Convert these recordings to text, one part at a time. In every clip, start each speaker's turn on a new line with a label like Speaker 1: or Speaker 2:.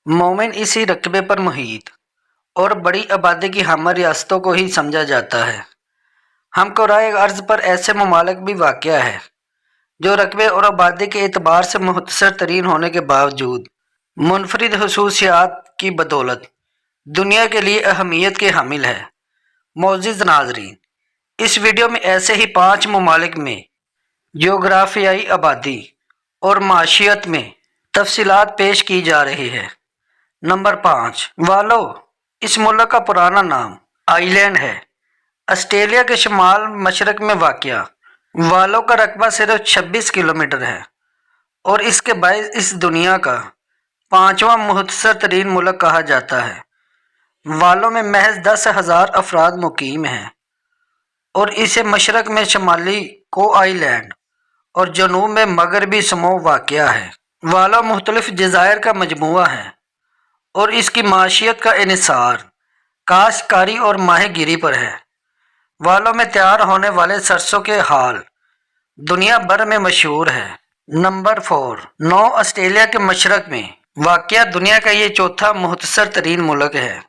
Speaker 1: मोमिन इसी रकबे पर मुहित और बड़ी आबादी की हम रियासतों को ही समझा जाता है। हम कुराए अर्ज पर ऐसे ममालिक भी वाक़या है जो रकबे और आबादी के एतबार से मुख्तसर तरीन होने के बावजूद मुनफरिद खसूसियात की बदौलत दुनिया के लिए अहमियत के हामिल है। मोअज़्ज़िज़ नाज़रीन, इस वीडियो में ऐसे ही 5 ममालिक में जोग्राफियाई आबादी और माशियत में तफसीलात पेश की जा रही है। नंबर 5, वालो। इस मुल्क का पुराना नाम आइलैंड है। ऑस्ट्रेलिया के शुमाल मशरक में वाक़या वालों का रकबा सिर्फ 26 किलोमीटर है और इसके बायस इस दुनिया का 5वां मुख्तसर तरीन मुल्क कहा जाता है। वालों में महज 10,000 अफराद मुकीम हैं और इसे मशरक में शुमाली को आइलैंड और जनूब में मगरबी समो वाक़या है। वालो मुख्तलिफ जज़ायर का मजमुआ है और इसकी माशियत का इन्हिसार काश्तकारी और माहीगीरी पर है। वालों में तैयार होने वाले सरसों के हाल दुनिया भर में मशहूर है। नंबर 4, नौ ऑस्ट्रेलिया के मशरक में वाक़या दुनिया का ये चौथा मुख्तसर तरीन मुल्क है।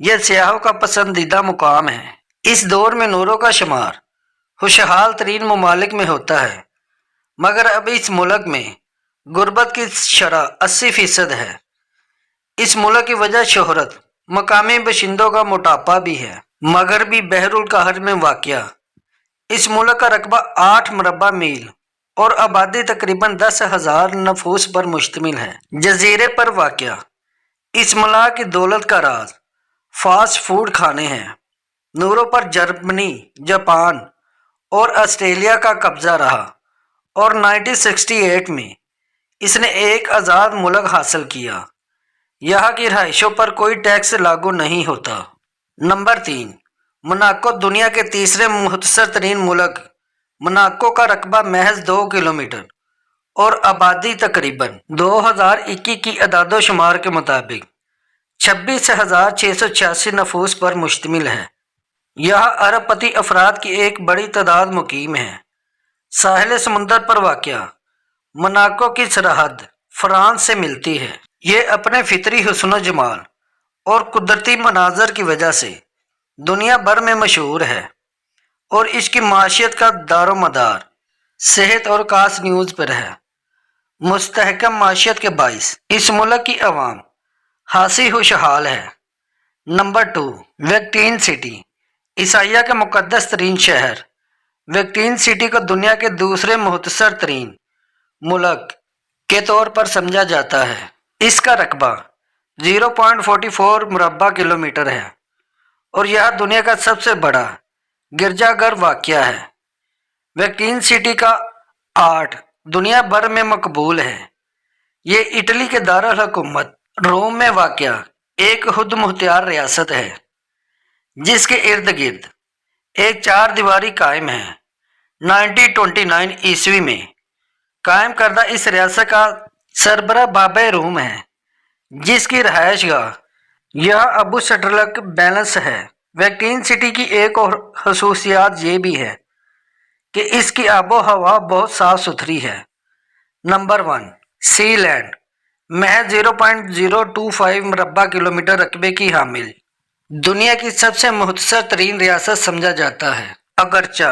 Speaker 1: यह सियाहों का पसंदीदा मुकाम है। इस दौर में नूरों का शुमार खुशहाल तरीन ममालिक में होता है, मगर अब इस मुल्क में गुर्बत की शरह 80% है। इस मुल्क की वजह शोहरत मकामी बशिंदों का मोटापा भी है। मगरबी बहरुल कहर में वाक़या इस मुल्क का रकबा 8 मुरबा मील और आबादी तकरीबन 10,000 नफूस पर मुश्तमिल है। जजीरे पर वाक़या इस मुल्क की दौलत का राज फास्ट फूड खाने हैं। नूरों पर जर्मनी, जापान और ऑस्ट्रेलिया का कब्जा रहा और 1968 में इसने एक आज़ाद मुल्क हासिल किया। यहाँ की रहाइशों पर कोई टैक्स लागू नहीं होता। Number 3, Monaco. दुनिया के तीसरे मुख्तसर तरीन मुल्क मोनाको का रकबा महज 2 किलोमीटर और आबादी तकरीबन 2021 की अदादोशुमार के मुताबिक 26,686 नफूस पर मुश्तमिल है। यह अरबपति अफराद की एक बड़ी तादाद मुकीम है। साहिल समुंदर पर वाक़या मोनाको की सरहद फ्रांस से मिलती है। ये अपने फितरी हुस्न जमाल और कुदरती मनाजर की वजह से दुनिया भर में मशहूर है और इसकी माशियत का दारोमदार सेहत और खास न्यूज़ पर है। मुस्तहकम माशियत के बाइस इस मुल्क की आवाम हासी खुशहाल है। Number 2, वैक्टीन city. ईसाइया के मुकद्दस तरीन शहर वैक्टीन सिटी को दुनिया के दूसरे मुख्तसर तरीन मुल्क के तौर पर समझा जाता है। इसका रकबा 0.44 मुरबा किलोमीटर है और यह दुनिया का सबसे बड़ा गिरजाघर वाक़या है। वैक्टीन सिटी का आर्ट दुनिया भर में मकबूल है। ये इटली के दारुल हुकूमत रोम में वाक़या एक खुद मुख्तियार रियासत है जिसके इर्द गिर्द एक 4 दीवारी कायम है। 1929 ईस्वी में कायम करदा इस रियासत का सरबरा बाबे रूम है जिसकी रहायश गाह यह अबू शटरलक बैलेंस है। वैक्टीन सिटी की एक और खसूसियात ये भी है कि इसकी आबो हवा बहुत साफ सुथरी है। नंबर 1, सी लैंड। महज 0.025 मुरबा किलोमीटर रकबे की हामिल दुनिया की सबसे मुख्तसर तरीन रियासत समझा जाता है। अगरचा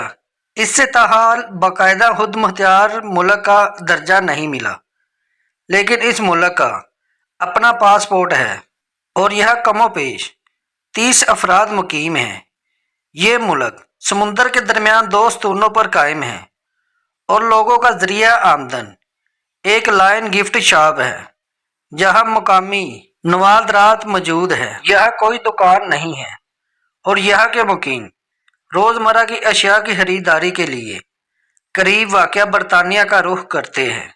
Speaker 1: इससे ताहाल बाकायदा खुद मुख्तियार मुल्क का दर्जा नहीं मिला, लेकिन इस मुल्क का अपना पासपोर्ट है और यह कमोपेश 30 अफराद मुकीम हैं। ये मुल्क समुंदर के दरमियान 2 स्तूनों पर कायम है और लोगों का जरिया आमदन एक लाइन गिफ्ट शॉप है जहां मुकामी नवादरात मौजूद है। यह कोई दुकान नहीं है और यहाँ के मुकीम रोज़मर्रा की अशिया की खरीदारी के लिए करीब वाक़या बरतानिया का रुख करते हैं।